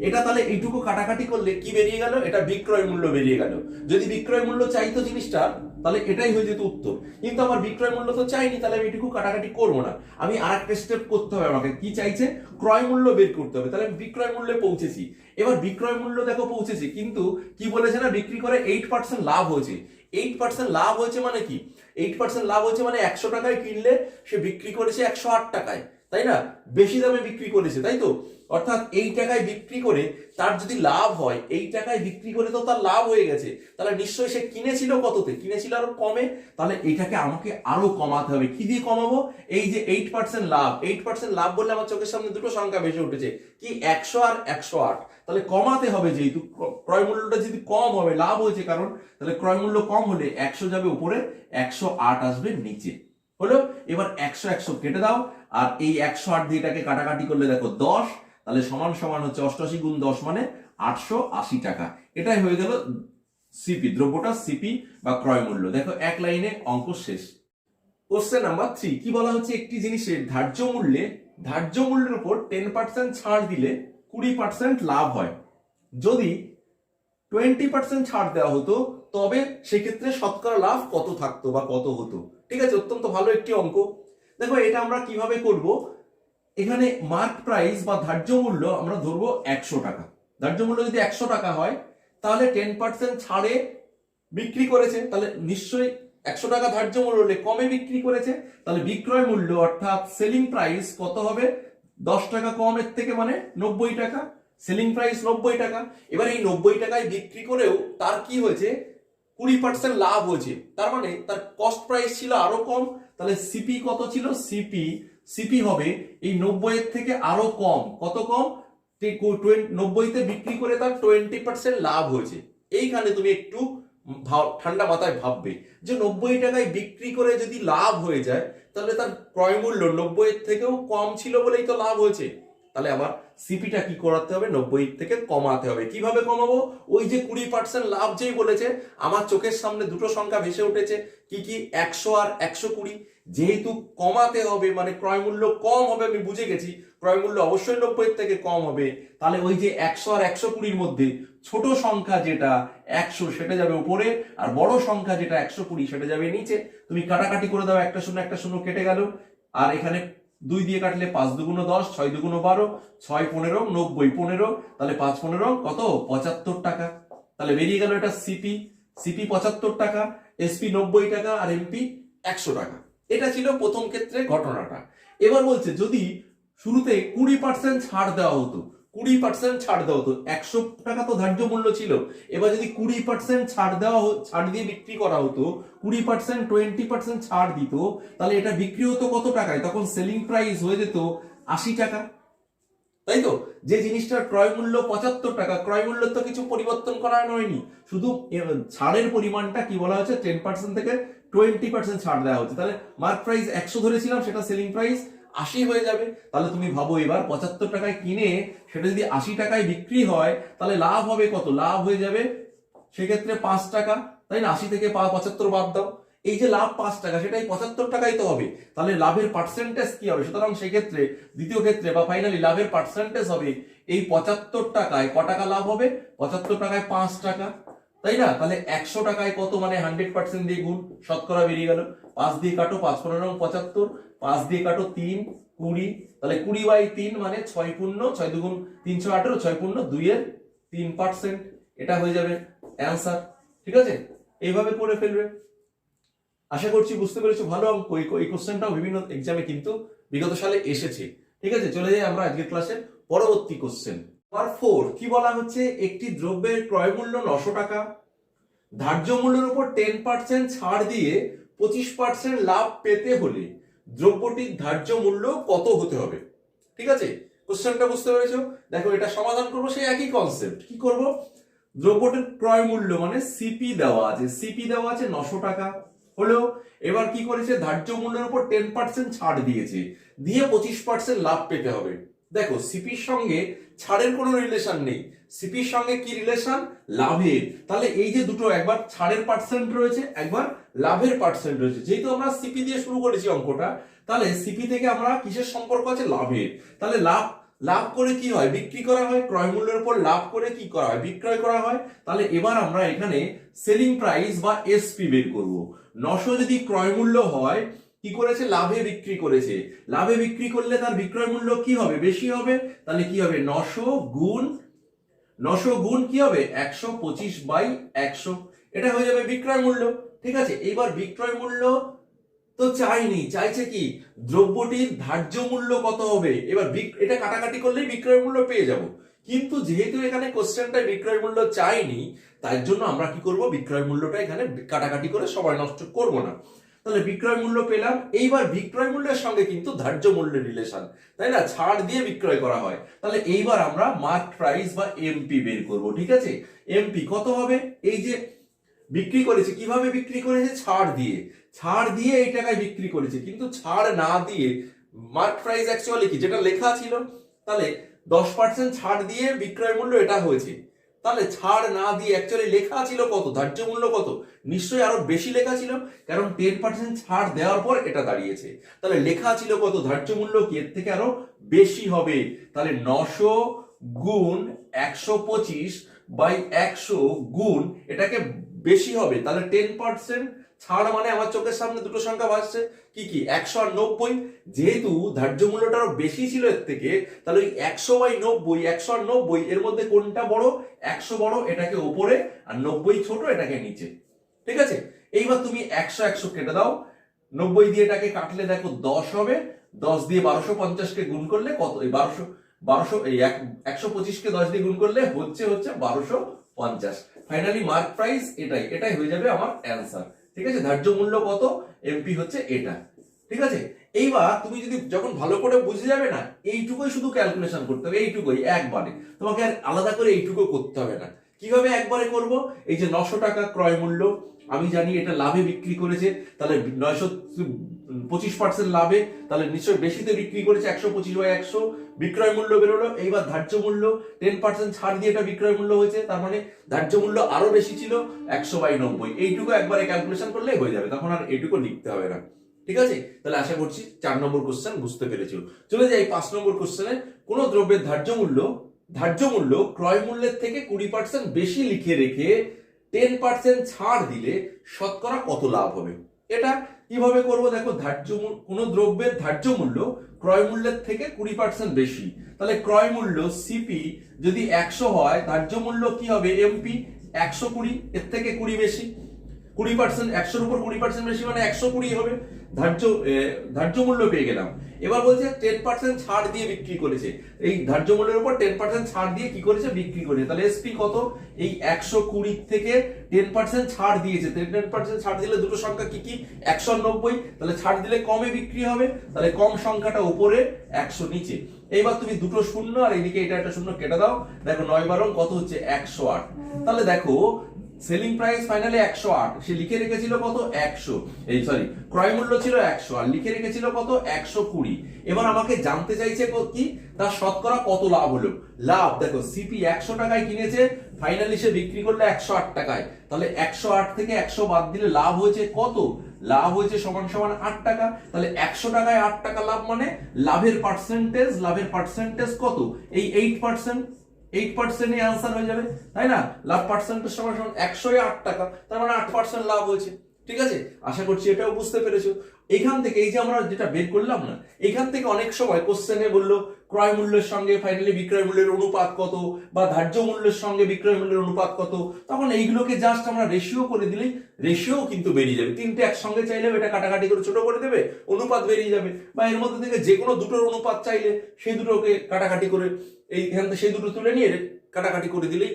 এটা তাহলে এইটুকু কাটাকাটি করলে কি বেরিয়ে গেল, এটা বিক্রয় মূল্য বেরিয়ে গেল। যদি বিক্রয় মূল্য চাইতো জিনিসটা, তাহলে এটাই হয়ে যেত উত্তর, কিন্তু আমার বিক্রয় মূল্য তো চাইনি, তাহলে আমি এটুকু কাটাকাটি করবো না। আমি আরেকটা স্টেপ করতে হবে, আমাকে কি চাইছে, ক্রয় মূল্য বের করতে হবে। তাহলে আমি বিক্রয় মূল্যে পৌঁছেছি। এবার বিক্রয় মূল্য দেখো পৌঁছেছি, কিন্তু কি বলেছে না, বিক্রি করে 8% লাভ হয়েছে। 8% লাভ হয়েছে মানে কি, 8% লাভ হয়েছে মানে 100 টাকায় কিনলে সে বিক্রি করেছে 108 টাকায়, তাই না, বেশি দামে বিক্রি করেছে, তাই তো। অর্থাৎ এই টাকায় বিক্রি করে তার যদি লাভ হয়, এই টাকায় বিক্রি করে তো তার লাভ হয়ে গেছে, তাহলে নিশ্চয়ই সে কিনেছিল কততে, কিনেছিল আরো কমে। তাহলে এইটাকে আমাকে আরো কমাতে হবে। কি দিয়ে কমাবো, এই যে 8% লাভ, 8% লাভ বললে আমার চোখের সামনে দুটো সংখ্যা ভেসে উঠেছে, কি 100 আর 108। তাহলে কমাতে হবে, যেহেতু ক্রয় মূল্যটা যদি কম হবে, লাভ হয়েছে কারণ, তাহলে ক্রয় মূল্য কম হলে 100 যাবে উপরে, 108 আসবে নিচে। হলো, এবার 100 কেটে দাও, আর এই 108 দিয়ে এটাকে কাটাকাটি করলে দেখো 10, তাহলে সমান সমান হচ্ছে 88 গুণ 10 মানে 880 টাকা। এটাই হয়ে গেল সিপি, দ্রব্যটা সিপি বা ক্রয় মূল্য। দেখো এক লাইনে অঙ্ক শেষ। কোশ্চেন নাম্বার 3 কি বলা হচ্ছে, একটি জিনিসের ধার্য মূল্যের উপর 10% ছাড় দিলে 20% লাভ হয়। যদি 20% ছাড় দেওয়া হতো, তবে সেক্ষেত্রে শতকরা লাভ কত থাকতো বা কত হতো, ঠিক আছে। অত্যন্ত ভালো একটি অঙ্ক। দেখো এটা আমরা কিভাবে করব, এখানে মার্ক প্রাইস বা ধার্য মূল্য আমরা ধরবো 100 টাকা। ধার্য মূল্য যদি 100 টাকা হয়, তাহলে 10% ছাড়ে বিক্রি করেছে, তাহলে নিশ্চয়ই 100 টাকা ধার্য মূল্য হলে কমে বিক্রি করেছে, তাহলে বিক্রয় মূল্য অর্থাৎ সেলিং প্রাইস কত হবে? 10 টাকা কম এর থেকে, মানে 90 টাকা। সেলিং প্রাইস 90 টাকা। এবার এই 90 টাকায় বিক্রি করেও তার কি হয়েছে? 20% লাভ হয়েছে। তার মানে তার কস্ট প্রাইস ছিল আরো কম। তাহলে সিপি কত ছিল? সিপি হবে এই 90 এর থেকে আরো কম। কত কম? 90-তে বিক্রি করে তার 20% লাভ হয়েছে। এইখানে তুমি একটু ঠান্ডা মাথায় ভাববে যে 90 টাকায় বিক্রি করে যদি লাভ হয়ে যায়, তাহলে তার ক্রয় মূল্য 90 এর থেকেও কম ছিল বলেই তো লাভ হয়েছে। তাহলে আবার সিপিটা কি করাতে হবে? 90 থেকে কমাতে হবে। কিভাবে কমাবো? ওই যে 20% লাভ যেই বলেছে, আমার চোখের সামনে দুটো সংখ্যা ভেসে উঠেছে। কি কি? 100 আর 120। যেহেতু কমাতে হবে, মানে ক্রয় মূল্য কম হবে, আমি বুঝে গেছি ক্রয় মূল্য অবশ্যই 90 এর থেকে কম হবে। তাহলে ওই যে 100 আর 120-র মধ্যে ছোট সংখ্যা যেটা 100 সেটা যাবে উপরে, আর বড় সংখ্যা যেটা 120 সেটা যাবে নিচে। তুমি কাটাকাটি করে দাও, একটা শূন্য কেটে গেল। আর এখানে 2 দিয়ে কাটলে 5 দুগুণ 10, 6 দুগুণ 12, 6 15 90, 15, তাহলে 5 15 কত? 75 টাকা। তাহলে বেরিয়ে গেল এটা সিপি 75 টাকা, এসপি 90 টাকা, আর এমপি 100 টাকা। এটা ছিল প্রথম ক্ষেত্রে ঘটনাটা। এবার বলছে যদি শুরুতে 20% ছাড় দেওয়া হতো, 20% ছাড় দেওয়া হতো, 100 টাকা তো ধার্য মূল্য ছিল। এবার যদি 20% ছাড় দিয়ে বিক্রি করা হতো, 20% 20% ছাড় দিত, তাহলে এটা বিক্রি হতো কত টাকায়? তখন সেলিং প্রাইস হয়ে যেত 80 টাকা। তাই তো? যে জিনিসটার ক্রয় মূল্য 75 টাকা, ক্রয় মূল্য তো কিছু পরিবর্তন করা হয়নি, শুধু ছাড়ের পরিমাণটা কি বলা হয়েছে? 10% থেকে 20% ছাড় দেওয়া হচ্ছে। তাহলে মার্ক প্রাইস 100 ধরেছিলাম, সেটা সেলিং প্রাইস 80 হয়ে যাবে। তাহলে তুমি ভাবো এবার 75 টাকায় কিনে সেটা যদি 80 টাকায় বিক্রি হয়, তাহলে লাভ হবে কত? লাভ হয়ে যাবে সেক্ষেত্রে 5 টাকা, তাই না? 80 থেকে 75 বাদ দাও। এই যে লাভ 5 টাকা, সেটাই 75 টাকাই তো হবে। তাহলে লাভের পার্সেন্টেজ কি হবে? সুতরাং সেক্ষেত্রে দ্বিতীয় ক্ষেত্রে বা ফাইনালি লাভের পার্সেন্টেজ হবে এই 75 টাকায় ক টাকা লাভ হবে? 75 টাকায় 5 টাকা, তাই না? তাহলে 100 টাকায় কত? মানে 100% দিয়ে গুণ, শতকরা বেরিয়ে গেল। 5 দিয়ে কাটো, 5 15 75, 5 দিয়ে কাটো 3 20, তাহলে 20/3 মানে 6 পূর্ণ 6 দুগুণ 318, 6 পূর্ণ 2 এর 3%। এটা হয়ে যাবে অ্যান্সার। ঠিক আছে? এইভাবে করে ফেলবে। আশা করছি বুঝতে পেরেছো। ভালো অঙ্ক। এই কোশ্চেনটাও বিভিন্ন এক্সামে কিন্তু বিগত সালে এসেছে। ঠিক আছে, চলে যাই আমরা আজকের ক্লাসের পরবর্তী কোশ্চেন। নাম্বার 4 কি বলা হচ্ছে? একটি দ্রব্যের ক্রয় মূল্য 900 টাকা, ধার্য মূল্যের উপর 10% ছাড় দিয়ে 25% লাভ পেতে হলে দ্রব্যটির ধার্য মূল্য কত হতে হবে? ঠিক আছে, কোশ্চেনটা বুঝতে পেরেছো? দেখো, এটা সমাধান করবো সেই একই কনসেপ্ট। কি করব? দ্রব্যটির ক্রয় মূল্য মানে সিপি দেওয়া আছে, 900 টাকা হলো। এবার কি করেছে? ধার্য মূল্যের উপর 10% ছাড় দিয়েছে, দিয়ে 25% লাভ পেতে হবে। দেখো, সিপির সঙ্গে ছাড়ের কোনো রিলেশন নেই, সিপির সঙ্গে কি রিলেশন? লাভের। তাহলে এই যে দুটো, একবার ছাড়ের পার্সেন্ট রয়েছে, একবার লাভের পার্সেন্ট রয়েছে। যেহেতু আমরা সিপি দিয়ে শুরু করেছি অঙ্কটা, তাহলে সিপি থেকে আমরা কিসের সম্পর্ক আছে? লাভের। তাহলে লাভ করে কি হয়? বিক্রি করা হয়। ক্রয় মূল্যের উপর লাভ করে কি করা হয়? বিক্রয় করা হয়। তাহলে এবার আমরা এখানে সেলিং প্রাইস বা এসপি বের করব। 900 যদি ক্রয় মূল্য হয়, কি করেছে? লাভে বিক্রি করেছে। লাভে বিক্রি করলে তার বিক্রয় মূল্য কি হবে? বেশি হবে। তাহলে কি হবে? 900 গুণ কি হবে? 125/100। এটা হয়ে যাবে বিক্রয় মূল্য। ঠিক আছে, এইবার বিক্রয় মূল্য তো চাইনি, চাইছে কি? দ্রব্যটির ধার্য মূল্য কত হবে। এবার এটা কাটাকাটি করলেই বিক্রয় মূল্য পেয়ে যাব। কিন্তু যেহেতু এখানে কোশ্চেনটায় বিক্রয় মূল্য চাইনি, তার জন্য আমরা কি করব? বিক্রয় মূল্যটা এখানে কাটাকাটি করে সময় নষ্ট করব না। তাহলে বিক্রয় মূল্য পেলাম। এইবার বিক্রয় মূল্যের সঙ্গে কিন্তু ধার্য মূল্যের রিলেশন, তাই না? ছাড় দিয়ে বিক্রয় করা হয়। তাহলে এইবার আমরা মার্ক প্রাইস বা এমপি বের করব। ঠিক আছে, এমপি কত হবে? এই যে বিক্রি করেছে, কিভাবে বিক্রি করেছে? ছাড় দিয়ে এই টাকায় বিক্রি করেছে, কিন্তু ছাড় না দিয়ে মার্ক প্রাইস অ্যাকচুয়ালি কি যেটা লেখা ছিল, তাহলে 10% ছাড় দিয়ে বিক্রয় মূল্য এটা হয়েছে। তাহলে ছাড় না দিয়ে অ্যাকচুয়ালি লেখা ছিল কত? ধার্য মূল্য কত? নিশ্চয়ই আরো বেশি লেখা ছিল, কারণ 10% ছাড় দেওয়ার পর এটা দাঁড়িয়েছে। তাহলে লেখা ছিল কত? ধার্য মূল্য কি এর থেকে আরো বেশি হবে। তাহলে 900 গুণ 125/100 গুণ এটাকে বেশি হবে। তাহলে 10% ছাড় মানে আমার চোখের সামনে দুটো সংখ্যা ভাসছে। কি কি? 100 আর 90। যেহেতু ধার্য মূল্যটা আরো বেশি ছিল এর থেকে, তাহলে ওই 100/90, 100 আর 90 এর মধ্যে কোনটা বড়? 100 বড়, এটাকে উপরে, আর 90 ছোট, এটাকে নিচে। ঠিক আছে, এইবার তুমি 100 কেটে দাও, 90 দিয়ে এটাকে কাটলে দেখো 10 হবে, 10 দিয়ে 1250 গুণ করলে কত, এই 125 10 দিয়ে গুণ করলে হচ্ছে 1250। ফাইনালি মার্ক প্রাইস এটাই হয়ে যাবে আমার অ্যান্সার। ঠিক আছে, ধার্য মূল্য কত, এমপি হচ্ছে এটা। ঠিক আছে, এইবার তুমি যদি যখন ভালো করে বুঝে যাবে না, এইটুকুই শুধু ক্যালকুলেশন করতে হবে, এইটুকুই একবারে, তোমাকে আর আলাদা করে এইটুকু করতে হবে না। কিভাবে একবারে করব, এই যে 900 টাকা ক্রয় মূল্য, আমি জানি এটা লাভে বিক্রি করেছে, তাহলে 925% লাভে, তাহলে নিশ্চয়ই বেশিতে বিক্রি করেছে, 125/100 বিক্রয় মূল্য বেরোলো। এইবার ধার্য মূল্য 10% ছাড় দিয়ে এটা বিক্রয় মূল্য হয়েছে, তার মানে ধার্য মূল্য আরো বেশি ছিল, 100/90। এইটুকু একবারে ক্যালকুলেশন করলে হয়ে যাবে, তখন আর এইটুকু লিখতে হবে না। ঠিক আছে, তাহলে আশা করছি 4 নম্বর কোশ্চেন বুঝতে পেরেছো। চলে যাই 5 নম্বর কোশ্চেনে। কোন দ্রব্যের ধার্য মূল্য ক্রয় মূল্যের থেকে 20% বেশি লিখে রেখে 10% ছাড় দিলে শতকরা কত লাভ হবে। এটা কিভাবে করব, দেখো কোন দ্রব্যের ধার্য মূল্য ক্রয় মূল্যের থেকে 20% বেশি, তাহলে ক্রয় মূল্য সিপি যদি 100 হয়, ধার্য মূল্য কি হবে এমপি 120, এর থেকে 20 বেশি, 20% 100-র উপর 20% বেশি মানে 120 হবে। ধার্য মূল্য পেয়ে গেলাম। এবার বলছে 10% ছাড় দিয়ে বিক্রি করেছে, এই ধার্য মূল্যের উপর 10% ছাড় দিয়ে কি করেছে, বিক্রি করেছে, তাহলে এসপি কত, এই 120 থেকে 10% ছাড় দিয়েছে, 10% ছাড় দিলে দুটো সংখ্যা কি কি, 190, তাহলে ছাড় দিলে কমে বিক্রি হবে, তাহলে কম সংখ্যাটা উপরে, 100 নিচে। এইবার তুমি দুটো শূন্য আর এদিকে এটা একটা শূন্য কেটে দাও, দেখো 9 কত হচ্ছে 108। তাহলে দেখো সেলিং প্রাইস ফাইনালি 108, সে লিখে রেখেছিল কত 100, ক্রয় মূল্য ছিল 100 আর লিখে রেখেছিল কত 120। এবার আমাকে জানতে চাইছে কি, তার শতকরা কত লাভ হলো। লাভ দেখো সিপি 100 টাকায় কিনেছে, ফাইনালি সে বিক্রি করলে 108 টাকায়, তাহলে 108 থেকে 100 বাদ দিলে লাভ হয়েছে কত, লাভ হয়েছে সমান 8 টাকা। তাহলে 100 টাকায় 8 টাকা লাভ, মানে লাভের পার্সেন্টেজ কত, এই 8%, 8% আনসার হয়ে যাবে, তাই না। লাভ পার্সেন্টেজ সমান 108 টাকা, তার মানে 8% লাভ হয়েছে। ঠিক আছে, আশা করছি এটাও বুঝতে পেরেছো। এখান থেকে এই যে আমরা যেটা বের করলাম না, এখান থেকে অনেক সময় কোশ্চেনে বললো ক্রয় মূল্যের সঙ্গে ফাইনালি বিক্রয় মূল্যের অনুপাত কত, বা ধার্য মূল্যের সঙ্গে বিক্রয় মূল্যের অনুপাত কত, তখন এইগুলোকে জাস্ট আমরা রেশিও করে দিলেই রেশিও কিন্তু বেরিয়ে যাবে। তিনটে একসঙ্গে চাইলেও এটা কাটাকাটি করে ছোট করে দেবে, অনুপাত বেরিয়ে যাবে, বা এর মধ্যে থেকে যে কোনো দুটোর অনুপাত চাইলে সেই দুটোকে কাটাকাটি করে এইখান থেকে সেই দুটো তুলে নিয়ে কাটাকাটি করে দিলেই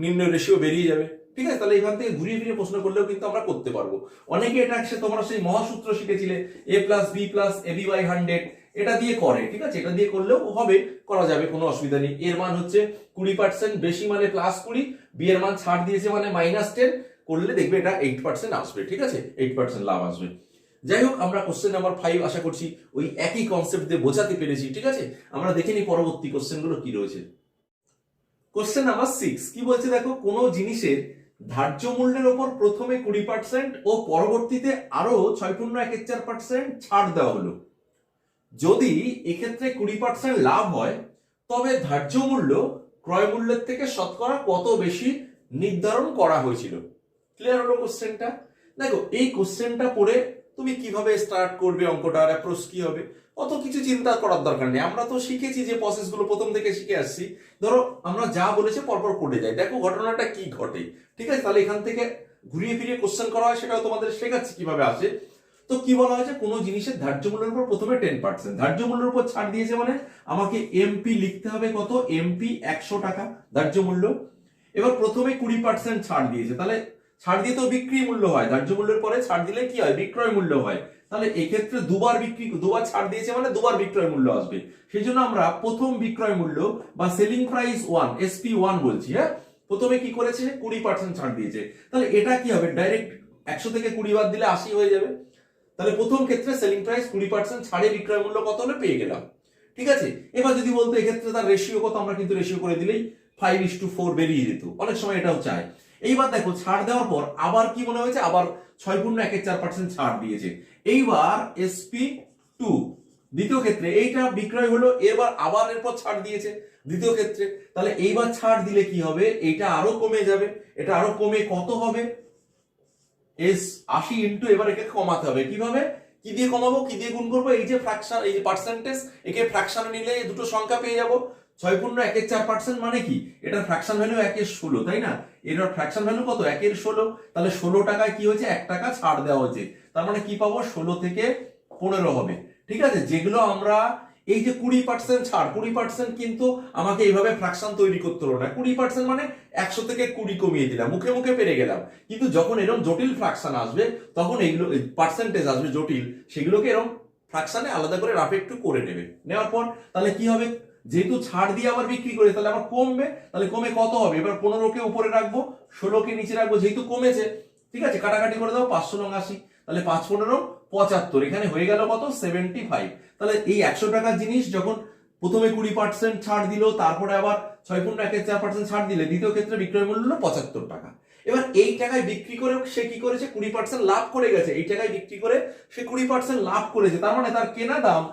নির্ণয় রেশিও বেরিয়ে যাবে। ঠিক আছে, তাহলে এখান থেকে ঘুরিয়ে ফিরিয়ে প্রশ্ন করলেও কিন্তু আমরা করতে পারবো। অনেকে এটা তোমরা সেই মহাসূত্র শিখেছিলে a+b+ab/100, এটা দিয়ে করে। ঠিক আছে, এটা দিয়ে করলেও হবে, করা যাবে, কোনো অসুবিধা নেই। এর মান হচ্ছে 20% বেশি মানে +20, বি এর মান ছাড় দিয়েছে মানে -10, করলে দেখবে এটা 8% আসবে। ঠিক আছে, 8% লাভ আসবে। যাই হোক, আমরা কোশ্চেন নাম্বার 5 আশা করছি ওই একই কনসেপ্ট দিয়ে বোঝাতে পেরেছি। ঠিক আছে, আমরা দেখে নিই পরবর্তী কোশ্চেনগুলো কি রয়েছে। কোশ্চেন নাম্বার 6 কি বলছে দেখো, কোন জিনিসের ধার্য মূল্যের উপর প্রথমে 20% ও পরবর্তীতে আরো 6.14% ছাড় দেওয়া হলো। যদি এক্ষেত্রে 20% লাভ হয়, তবে ধার্য মূল্য ক্রয় মূল্যের থেকে শতকরা কত বেশি নির্ধারণ করা হয়েছিল। ক্লিয়ার হলো কোশ্চেনটা। দেখো এই কোশ্চেনটা পড়ে তুমি কিভাবে স্টার্ট করবে, অঙ্কটার অ্যাপ্রোচ কি হবে, অত কিছু চিন্তা করার দরকার নেই। আমরা তো শিখেছি যে প্রসেসগুলো প্রথম থেকে শিখে আসছি, ধরো আমরা যা বলেছে পরপর করে যাই, দেখো ঘটনাটা কি ঘটে। ঠিক আছে, তাহলে এখান থেকে ঘুরিয়ে ফিরিয়ে কোশ্চেন করা হয়, সেটাও তোমাদের শেখাচ্ছি কিভাবে আসে। তো কি বলা হয়েছে, কোন জিনিসের ধার্য মূল্যের উপর প্রথমে 10%, ধার্য মূল্যের উপর ছাড় দিয়েছে মানে আমাকে এমপি লিখতে হবে কত, এমপি 100 টাকা ধার্য মূল্য। এবার প্রথমে 20% ছাড় দিয়েছে, তাহলে ছাড় দিয়ে তো বিক্রি মূল্য হয়, ধার্য মূল্যের পরে ছাড় দিলে কি হয়, বিক্রয় মূল্য হয়। তাহলে এক্ষেত্রে দুবার ছাড় দিয়েছে মানে দুবার বিক্রয় মূল্য আসবে। সেই জন্য আমরা প্রথম বিক্রয় মূল্য বা সেলিং প্রাইস 1 SP1 বলছি। হ্যাঁ, প্রথমে কি করেছে, 20% ছাড় দিয়েছে, তাহলে এটা কি হবে, ডাইরেক্ট 100 থেকে 20 বাদ দিলে 80 হয়ে যাবে। তাহলে প্রথম ক্ষেত্রে সেলিং প্রাইস 20% ছাড়ে বিক্রয় মূল্য কত হলে পেয়ে গেলাম। ঠিক আছে, এবার যদি বলতো এক্ষেত্রে তার রেশিও কত, আমরা কিন্তু রেশিও করে দিলেই 5:4 বেরিয়ে যেত, অনেক সময় এটাও চায়। এইবার দেখো ছাড় দেওয়ার পর আবার কি মনে হয়েছে, আবার 6.14% ছাড় দিয়েছে। এইবার SP2 দ্বিতীয় ক্ষেত্রে এইটা বিক্রয় হলো, এবার আবার এরপর ছাড় দিয়েছে দ্বিতীয় ক্ষেত্রে, তাহলে এইবার ছাড় দিলে কি হবে, এটা আরো কমে যাবে, এটা আরো কমে কত হবে, 80 ইন্টু, এবার একে কমাতে হবে কিভাবে, কি দিয়ে কমাবো, কি দিয়ে গুণ করবো, এই যে ফ্র্যাকশন, এই যে পার্সেন্টেজ, একে ফ্র্যাকশনে নিলে দুটো সংখ্যা পেয়ে যাবো। 6.14% মানে কি, এটা ফ্র্যাকশন ভ্যালু 1/16, তাই না, এর ফ্র্যাকশন ভ্যালু কত, 1/16, তাহলে 16 টাকায় কি হয়েছে, 1 টাকা ছাড় দেওয়া হয়েছে, তার মানে কি পাবো, 16 থেকে 15 হবে। ঠিক আছে, যেগুলো আমরা এই যে 20% ছাড়, 20% কিন্তু আমাকে এইভাবে ফ্র্যাকশন তৈরি করতে হলো না, 20% মানে 100 থেকে 20 কমিয়ে দিলাম, মুখে মুখে পেরে গেলাম। কিন্তু যখন এরকম জটিল ফ্র্যাকশন আসবে তখন এইগুলো পার্সেন্টেজ আসবে জটিল, সেগুলোকে এরকম ফ্র্যাকশনে আলাদা করে রাফে একটু করে নেবে। নেওয়ার পর তাহলে কি হবে, যেহেতু ছাড় দিয়ে আবার বিক্রি করে তাহলে আবার কমবে, তাহলে কমে কত হবে, এবার 15কে উপরে রাখবো, 16কে নিচে রাখবো, যেহেতু কমেছে। ঠিক আছে, কাটাকাটি করে দাও, 580, তাহলে 5×15 75, এখানে হয়ে গেল কত, 75। তাহলে এই 100 টাকার জিনিস যখন প্রথমে 20% ছাড় দিল, তারপরে আবার 6×1 4% ছাড় দিলে দ্বিতীয় ক্ষেত্রে বিক্রয় মূল্য হলো 75 টাকা। এবার এই টাকায় বিক্রি করে সে কি করেছে, 20% লাভ করে গেছে, এই টাকায় বিক্রি করে সে 20% লাভ করেছে, তার মানে তার কেনা দাম,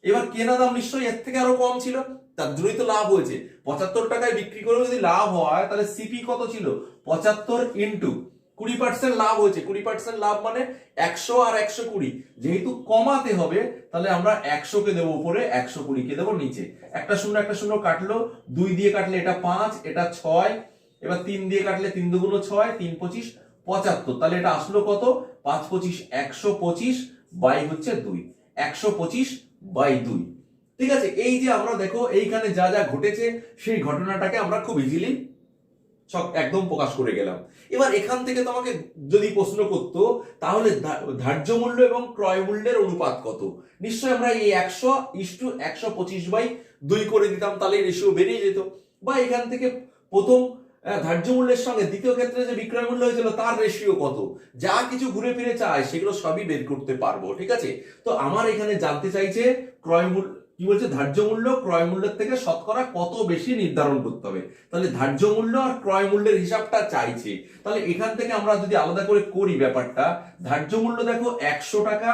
এবার কেনা দাম নিশ্চয়ই এর থেকে আরো কম ছিল, তার জন্যই তো লাভ হয়েছে। 75 টাকায় বিক্রি করেও যদি লাভ হয় তাহলে সিপি কত ছিল, 75 ইন্টু 20% লাভ হয়েছে, 20% লাভ মানে 100 আর 120, যেহেতু কমাতে হবে তাহলে আমরা 100কে দেবো উপরে, 120কে দেবো নিচে, একটা শূন্য কাটলো, 2 দিয়ে কাটলে এটা 5, এটা 6, এবার 3 দিয়ে কাটলে 3 দুগুণ 6, 3 25 75, তাহলে এটা আসলো কত, 5 25 125 বাই হচ্ছে 2, 125/2। ঠিক আছে, এই যে আমরা দেখো এইখানে যা যা ঘটেছে সেই ঘটনাটাকে আমরা খুব ইজিলি একদম প্রকাশ করে গেলাম। এবার এখান থেকে তোমাকে যদি প্রশ্ন করতো তাহলে ধার্য মূল্য এবং ক্রয় মূল্যের অনুপাত কত, নিশ্চয়ই আমরা এই 100:125/2 করে দিতাম, তাহলে রেশিও বেরিয়ে যেত। বা এখান থেকে প্রথম ধার্য মূল্যের সঙ্গে দ্বিতীয় ক্ষেত্রে যে বিক্রয় মূল্য হয়েছিল তার রেশিও কত, যা কিছু ঘুরে ফিরে চায় সেগুলো সবই বের করতে পারবো। ঠিক আছে, তো আমার এখানে জানতে চাইছে ক্রয় মূল্য, কি বলছে, ধার্য মূল্য ক্রয় মূল্যের থেকে শতকরা কত বেশি নির্ধারণ করতে হবে, তাহলে ধার্য মূল্য আর ক্রয় মূল্যের হিসাবটা চাইছে। তাহলে এখান থেকে আমরা যদি আলাদা করে করি ব্যাপারটা, ধার্য মূল্য দেখো 100 টাকা,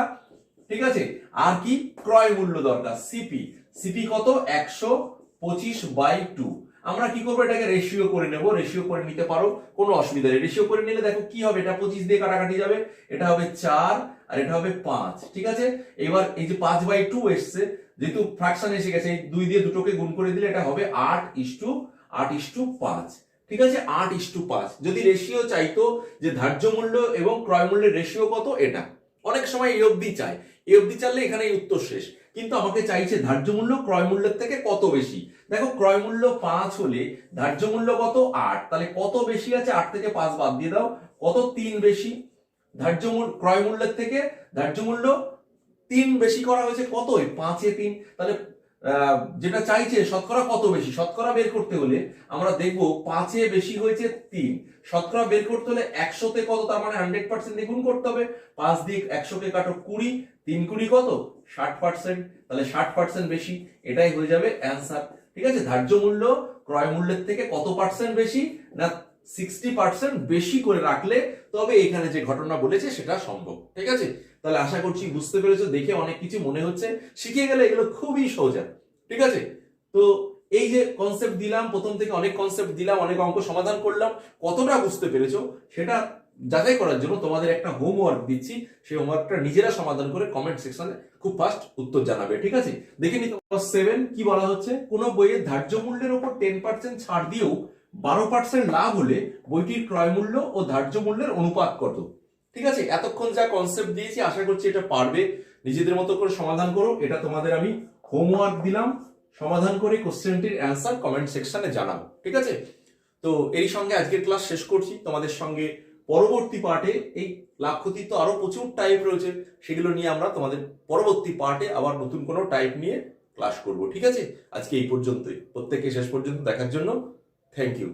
ঠিক আছে, আর কি ক্রয় মূল্য দরকার সিপি, সিপি কত, 125/2। আমরা কি করবো, এটাকে রেশিও করে নেব, রেশিও করে নিতে পারো, কোনো অসুবিধা নেই। রেশিও করে নিলে দেখো কি হবে, এটা 25 দিয়ে কাটাকাটি যাবে, এটা হবে 4 আর এটা হবে 5। ঠিক আছে, এবার এই যে 5/2 এসছে, যেহেতু ফ্র্যাকশন এসে গেছে, এই 2 দিয়ে দুটোকে গুণ করে দিলে এটা হবে 8:5। ঠিক আছে, 8:5। যদি রেশিও চাইতো যে ধার্য মূল্য এবং ক্রয় মূল্যের রেশিও কত, এটা অনেক সময় এই অবধি চায়, এই অবধি চাইলে এখানে এই উত্তর শেষ, কিন্তু আমাকে চাইছে ধার্য মূল্য ক্রয় মূল্যের থেকে কত বেশি। দেখো ক্রয় মূল্য 5 হলে ধার্য মূল্য কত, 8, তাহলে কত বেশি আছে, 8 থেকে 5 বাদ দিয়ে দাও, কত, 3 বেশি। ধার্য মূল্য ক্রয় মূল্যের থেকে ধার্য মূল্য 3 বেশি করা হয়েছে, কত, 5-এ 3, তাহলে যেটা চাইছে শতকরা কত বেশি, শতকরা বের করতে হলে আমরা দেখবো 5-এ বেশি হয়েছে 3, শতকরা বের করতে হলে 100তে কত, তার মানে 100% দিয়ে গুণ করতে হবে, 5 দিয়ে 100কে কাটো 20, 3×20 কত, 60%, তাহলে 60% বেশি, এটাই হয়ে যাবে অ্যান্সার। ঠিক আছে, ধার্য মূল্য ক্রয় মূল্যের থেকে কত পার্সেন্ট বেশি না, 60% বেশি করে রাখলে তবে এখানে যে ঘটনা বলেছে সেটা সম্ভব। ঠিক আছে, তাহলে আশা করছি বুঝতে পেরেছো, দেখে অনেক কিছু মনে হচ্ছে, শিখে গেলে এগুলো খুবই সোজা। ঠিক আছে, তো এই যে কনসেপ্ট দিলাম, প্রথম থেকে অনেক কনসেপ্ট দিলাম, অনেক অঙ্ক সমাধান করলাম, কতটা বুঝতে পেরেছো সেটা যাচাই করার জন্য তোমাদের একটা হোমওয়ার্ক দিচ্ছি, সেই হোমওয়ার্কটা নিজেরা সমাধান করে কমেন্ট সেকশনে খুব ফাস্ট উত্তর জানাবে। ঠিক আছে, দেখে নিতে। 7 কি বলা হচ্ছে, কোন বইয়ের ধার্য মূল্যের উপর 10% ছাড় দিয়েও 12% লাভ হলে বইটির ক্রয় মূল্য ও ধার্য মূল্যের অনুপাত কত। ঠিক আছে, এতক্ষণ যা কনসেপ্ট দিয়েছি আশা করছি এটা পারবে, নিজেদের মতো করে সমাধান করো, এটা তোমাদের আমি হোমওয়ার্ক দিলাম, সমাধান করে কোশ্চেনটির অ্যান্সার কমেন্ট সেকশনে জানাবো। ঠিক আছে, তো এই সঙ্গে আজকের ক্লাস শেষ করছি, তোমাদের সঙ্গে পরবর্তী পার্টে এই লাভ ক্ষতির তো আরো প্রচুর টাইপ রয়েছে, সেগুলো নিয়ে আমরা তোমাদের পরবর্তী পার্টে আবার নতুন কোনো টাইপ নিয়ে ক্লাস করব। ঠিক আছে, আজকে এই পর্যন্তই, প্রত্যেককে শেষ পর্যন্ত দেখার জন্য থ্যাংক ইউ।